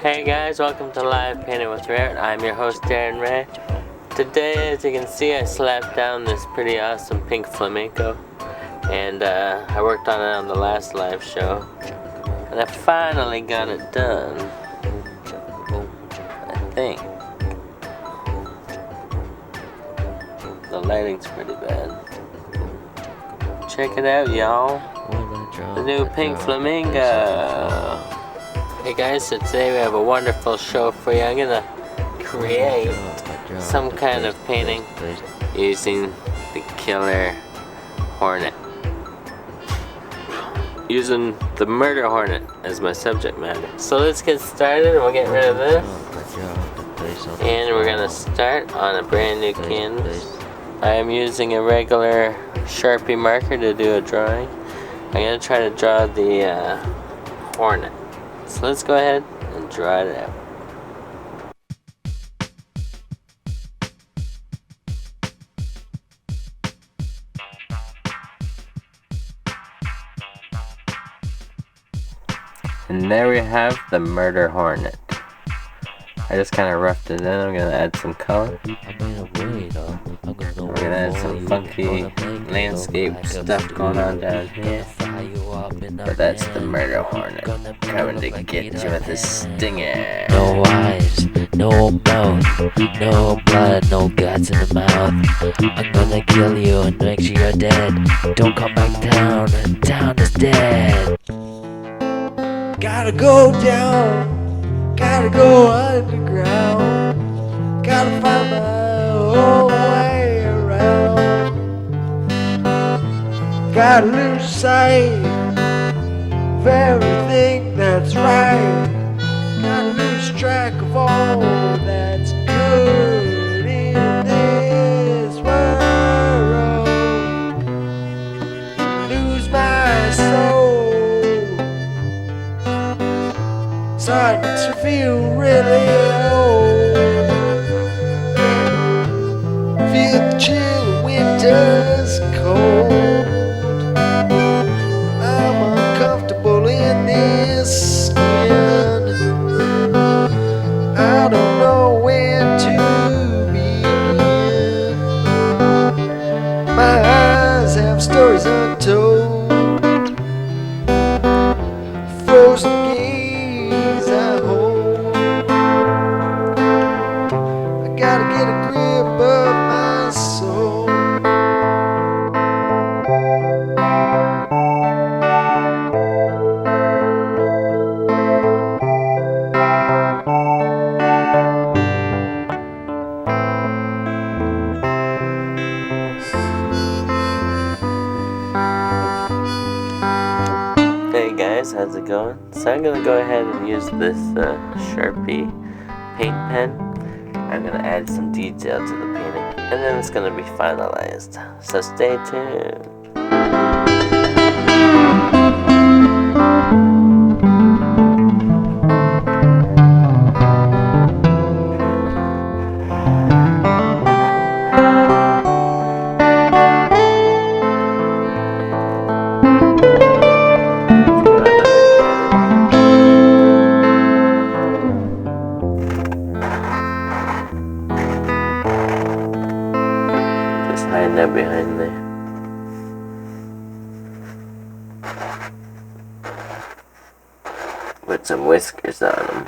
Hey guys, welcome to Live Painting with RAEART. I'm your host Darren Ray. Today, as you can see, I slapped down this pretty awesome pink flamenco, and I worked on it on the last live show, and I finally got it done. I think the lighting's pretty bad. Check it out, y'all. The new pink flamingo. Hey guys, so today we have a wonderful show for you. I'm gonna create some kind of painting using the killer Hornet. Using the murder Hornet as my subject matter. So let's get started and we'll get rid of this. And we're gonna start on a brand new canvas. I am using a regular Sharpie marker to do a drawing. I'm gonna try to draw the Hornet. So let's go ahead and draw it out. And there we have the murder Hornet. I just kind of roughed it in. I'm gonna add some color. We're gonna add some funky landscape stuff going on down here. But that's the murder Hornet coming to get you with a stinger. No eyes, no mouth, no blood, no guts in the mouth. I'm gonna kill you and make sure you're dead. Don't come back down, down is dead. Gotta go down, gotta go underground, gotta find my own way around. Gotta lose sight of everything that's right, gotta lose track of all that's good in this world. Lose my soul, starting to feel really old. Feel the chill of winter's cold. I'm uncomfortable in this skin. I don't know when to begin. My eyes have stories untold. Frozen gaze I hold. I gotta get a grip of my soul. Hey guys, how's it going? So I'm gonna go ahead and use this Sharpie paint pen. I'm gonna add some detail to the painting, and then it's gonna be finalized. So stay tuned. Just hide that behind there. Put some whiskers on them.